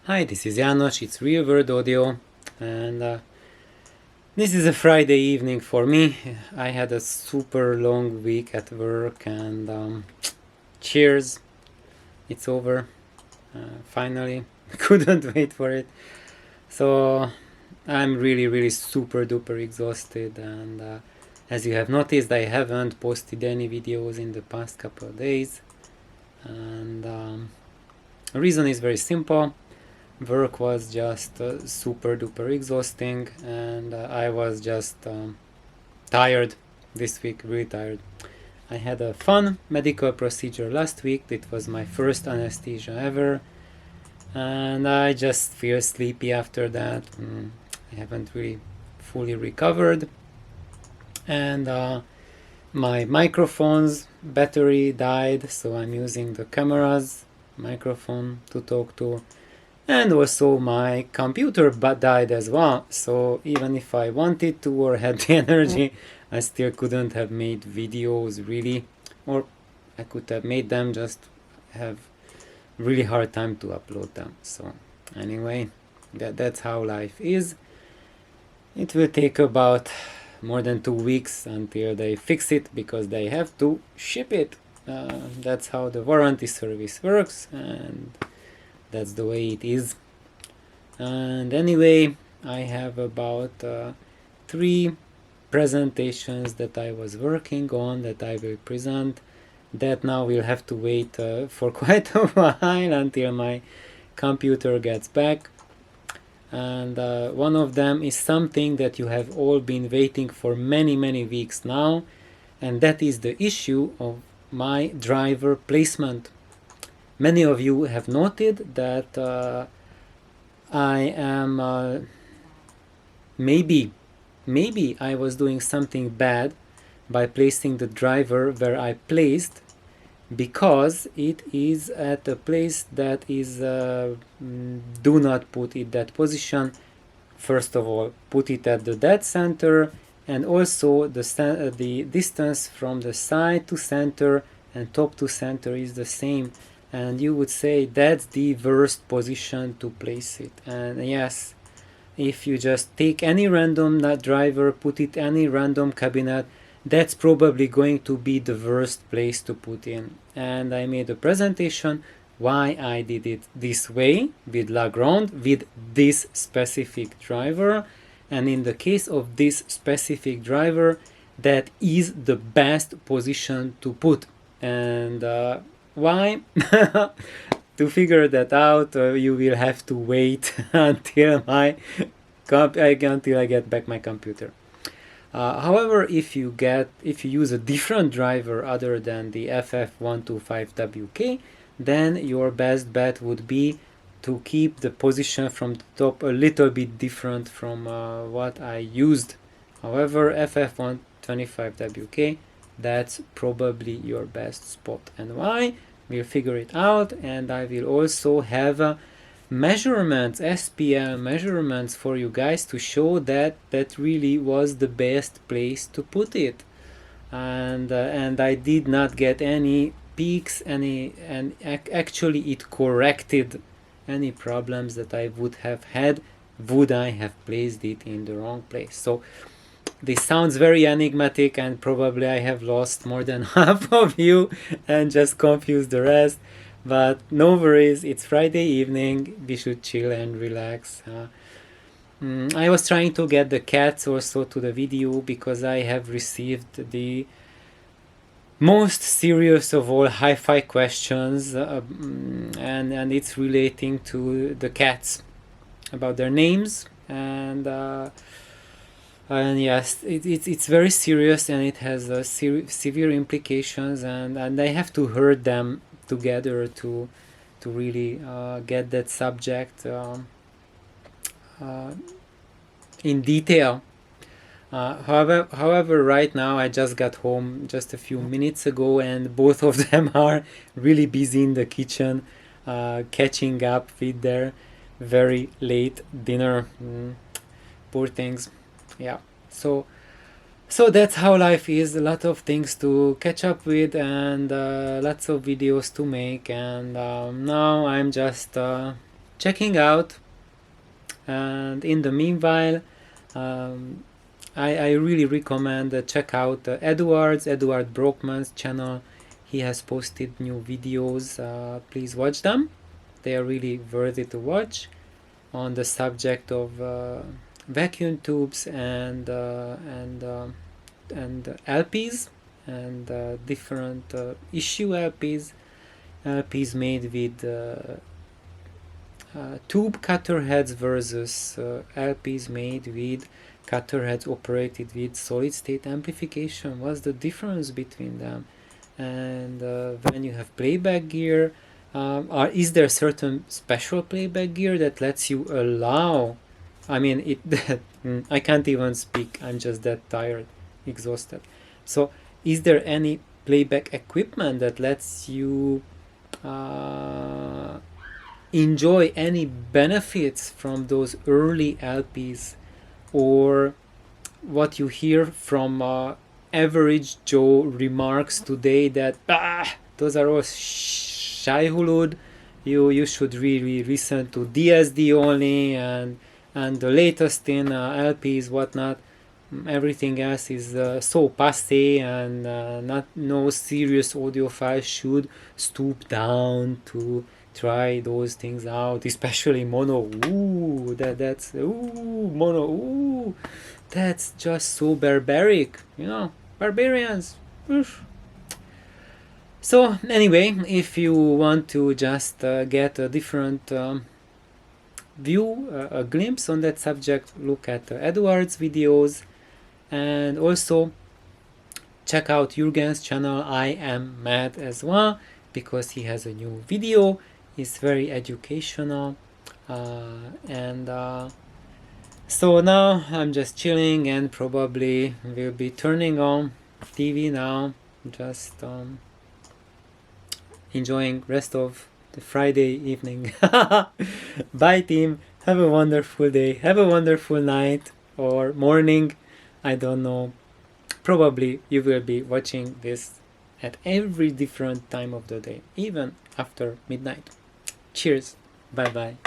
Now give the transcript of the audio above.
Hi, this is János, it's Real World Audio, and this is a Friday evening for me. I had a super long week at work, and cheers, it's over, finally. Couldn't wait for it. So I'm really super duper exhausted, and as you have noticed, I haven't posted any videos in the past couple of days, and the reason is very simple. Work was just super duper exhausting, and I was just tired this week, really tired. I had a fun medical procedure last week. It was my first anesthesia ever, and I just feel sleepy after that. I haven't really fully recovered, and my microphone's battery died, so I'm using the camera's microphone to talk to. And also my computer died as well, so even if I wanted to or had the energy, I still couldn't have made videos really, or I could have made them, just have really hard time to upload them. So anyway, that's how life is. It will take about more than 2 weeks until they fix it, because they have to ship it. That's how the warranty service works, and that's the way it is. And anyway, I have about 3 presentations that I was working on that I will present, that now will have to wait for quite a while until my computer gets back. And one of them is something that you have all been waiting for many weeks now, and that is the issue of my driver placement. Many of you have noted that I am maybe I was doing something bad by placing the driver where I placed, because it is at a place that is do not put it that position. First of all, put it at the dead center, and also the distance from the side to center and top to center is the same. And you would say that's the worst position to place it. And yes, if you just take any random driver, put it any random cabinet, that's probably going to be the worst place to put in. And I made a presentation why I did it this way with Lagrange, with this specific driver. And in the case of this specific driver, that is the best position to put. And why? To figure that out, you will have to wait until until I get back my computer. However, if you use a different driver other than the FF125WK, then your best bet would be to keep the position from the top a little bit different from what I used. However, FF125WK, that's probably your best spot. And why? We'll figure it out, and I will also have measurements, SPL measurements for you guys to show that that really was the best place to put it. And I did not get any peaks, and actually it corrected any problems that I would have had would I have placed it in the wrong place. So this sounds very enigmatic, and probably I have lost more than half of you and just confused the rest. But no worries, it's Friday evening, we should chill and relax. I was trying to get the cats also to the video, because I have received the most serious of all hi-fi questions, and it's relating to the cats, about their names, and yes, it's very serious, and it has severe implications, and I have to herd them together to really get that subject in detail. However, right now I just got home just a few minutes ago, and both of them are really busy in the kitchen, catching up with their very late dinner. Poor things. Yeah. So that's how life is. A lot of things to catch up with, and lots of videos to make, and now I'm just checking out. And in the meanwhile, I really recommend check out Edward Brockman's channel. He has posted new videos. Please watch them. They are really worthy to watch on the subject of vacuum tubes and LPs and different issue LPs made with tube cutter heads versus LPs made with cutter heads operated with solid state amplification. What's the difference between them? And when you have playback gear, is there certain special playback gear that lets you allow? I mean, I can't even speak. I'm just that tired, exhausted. So, is there any playback equipment that lets you enjoy any benefits from those early LPs, or what you hear from average Joe remarks today that those are all Shai-Hulud, you should really listen to DSD only and the latest in LPs, whatnot. Everything else is so passe, and no serious audiophile should stoop down to try those things out, especially mono. That's mono. That's just so barbaric, barbarians. Oof. So anyway, if you want to just get a different view, a glimpse on that subject, look at Edward's videos, and also check out Jürgen's channel, I Am Mad, as well, because he has a new video. It's very educational, and so now I'm just chilling and probably will be turning on TV now, just enjoying rest of the Friday evening. Bye team, have a wonderful day, have a wonderful night or morning, I don't know. Probably you will be watching this at every different time of the day, even after midnight. Cheers, bye bye.